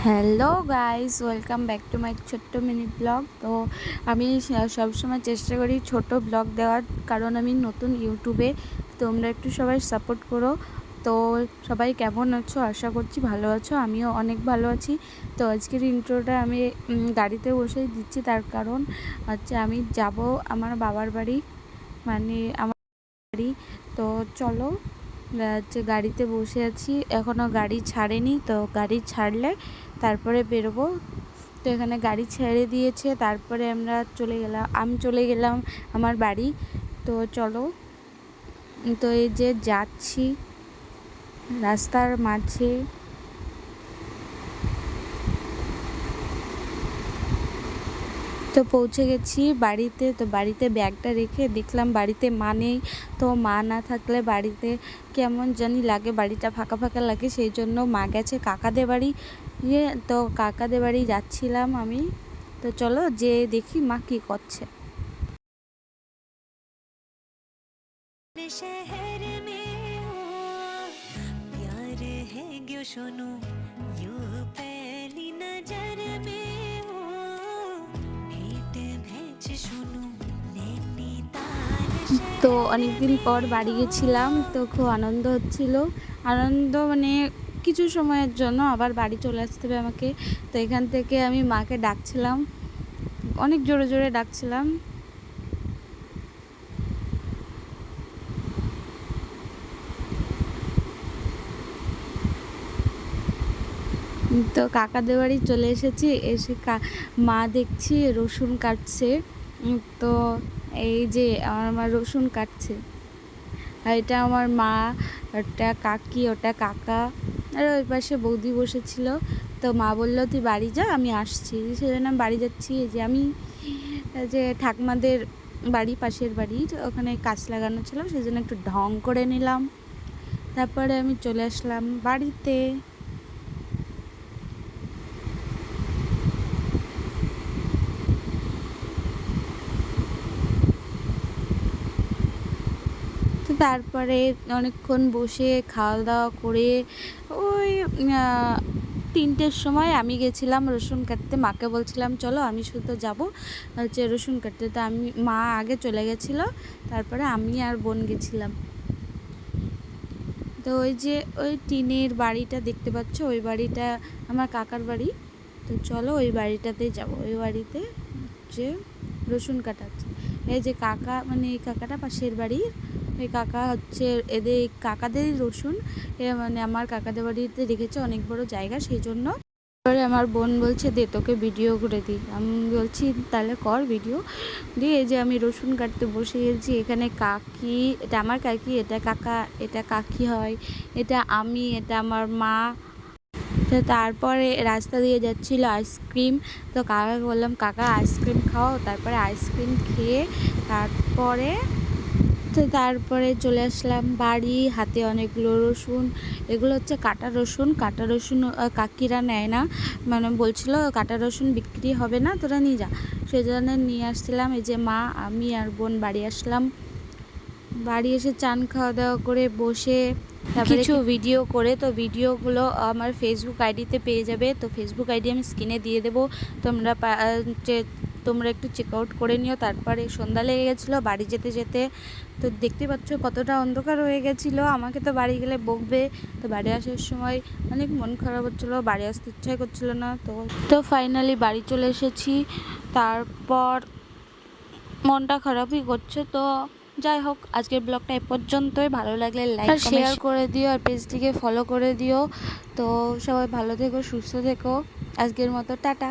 Hello guys, welcome back to my ছোট্ট mini blog. তো আমি সবসময় চেষ্টা করি ছোট ব্লগ দেওয়ার, কারণ আমি নতুন ইউটিউবে। তোমরা একটু সবাই সাপোর্ট করো। তো সবাই কেমন আছো? আশা করছি ভালো আছো, আমিও অনেক ভালো আছি। তো আজকের ইন্ট্রোটা আমি গাড়িতে বসেই দিচ্ছি, তার কারণ হচ্ছে আমি যাব আমার বাবার বাড়ি, মানে আমার বাড়ি। তো চলো, হচ্ছে গাড়িতে বসে আছি, এখনও গাড়ি ছাড়েনি। তো গাড়ি ছাড়লে তারপরে বেরোবো। তো এখানে গাড়ি ছেড়ে দিয়েছে, তারপরে আমি চলে গেলাম আমার বাড়ি। তো চলো, তো এই যে যাচ্ছি রাস্তার মাঝে। তো পৌঁছে গেছি বাড়িতে। তো বাড়িতে ব্যাগটা রেখে দেখলাম বাড়িতে মা নেই। তো মা না থাকলে বাড়িতে কেমন জানি লাগে, বাড়িটা ফাঁকা ফাঁকা লাগে, সেই জন্য মা গেছে কাকাদের বাড়ি। তো কাকাদের বাড়ি যাচ্ছিলাম আমি। তো চলো যে দেখি মা কি করছে। शहर में हो प्यार है क्यों सुनो यूं पहली नजर में हो भेंट भेज सुनो नैनीताल তো शहर অনেকদিন পর বাড়ি গেছিলাম, তো খুব আনন্দ হচ্ছিল। আনন্দ মানে কিছু সময়ের জন্য, আবার বাড়ি চলে আসতে হবে আমাকে। তো এখান থেকে আমি মাকে ডাকছিলাম, অনেক জোরে জোরে ডাকছিলাম। তো কাকাদের বাড়ি চলে এসেছি, এসে মা দেখছি রসুন কাটছে। তো এই যে আমার মা রসুন কাটছে, আর এটা আমার মা, ওটা কাকি, ওটা কাকা, আর ওই পাশে বৌদি বসেছিল। তো মা বললো তুই বাড়ি যা, আমি আসছি। সেজন্য আমি বাড়ি যাচ্ছি। এই যে আমি যে ঠাকমাদের বাড়ি, পাশের বাড়ির ওখানে গাছ লাগানো ছিল, সেই জন্য একটু ঢং করে নিলাম। তারপরে আমি চলে আসলাম বাড়িতে। তো তারপরে অনেকক্ষণ বসে খাওয়া দাওয়া করে ওই 3টের সময় আমি গেছিলাম রসুন কাটতে। মাকে বলছিলাম চলো, আমি শুধু যাব হচ্ছে রসুন কাটতে। তো মা আগে চলে গেছিলো, তারপরে আমি আর বোন গেছিলাম। তো ওই যে ওই টিনের বাড়িটা দেখতে পাচ্ছ, ওই বাড়িটা আমার কাকার বাড়ি। তো চলো ওই বাড়িটাতেই যাব। ওই বাড়িতে যে রসুন কাটাচ্ছে, এই যে কাকা, মানে এই কাকাটা পাশের বাড়ির, ওই কাকা হচ্ছে এদের কাকাদেরই রসুন। মানে আমার কাকাদের বাড়িতে রেখেছে অনেক বড় জায়গা, সেই জন্য। এবারে আমার বোন বলছে দে তোকে ভিডিও করে দিই। আমি বলছি তাহলে কর ভিডিও। দিয়ে এই যে আমি রসুন কাটতে বসে গেছি। এখানে কাকি, এটা আমার কাকি, এটা কাকা, এটা কাকি হয়, এটা আমি, এটা আমার মা। তো তারপরে রাস্তা দিয়ে যাচ্ছিল আইসক্রিম। তো কাকাকে বললাম কাকা আইসক্রিম খাও। তারপরে আইসক্রিম খেয়ে তারপরে চলে আসলাম বাড়ি। হাতে অনেকগুলো রসুন, এগুলো হচ্ছে কাটা রসুন। কাটা রসুন কাকিরা নেয় না, মানে বলছিল কাটা রসুন বিক্রি হবে না, তোরা নিয়ে যা। সেজন্য নিয়ে আসছিলাম। এই যে মা, আমি আর বোন বাড়ি আসলাম। বাড়ি এসে চান খাওয়া দাওয়া করে বসে কিছু ভিডিও করে, তো ভিডিওগুলো আমার ফেসবুক আইডিতে পেয়ে যাবে। তো ফেসবুক আইডি আমি স্ক্রিনে দিয়ে দেবো, তোমরা একটু চেক আউট করে নিও। তারপরে সন্ধ্যা লেগে গেছিলো বাড়ি যেতে যেতে। তো দেখতে পাচ্ছ কতটা অন্ধকার হয়ে গেছিলো। আমাকে তো বাড়ি গেলে বকবে। তো বাড়ি আসার সময় অনেক মন খারাপ হচ্ছিলো, বাড়ি আসতে ইচ্ছাই করছিল না। তো ফাইনালি বাড়ি চলে এসেছি। তারপর মনটা খারাপই করছে। তো যাই হোক, আজকের ব্লগটা এ পর্যন্তই। ভালো লাগলে লাইক আর শেয়ার করে দিও, আর পেজটিকে ফলো করে দিও। তো সবাই ভালো থেকো, সুস্থ থেকো। আজকের মতো টাটা।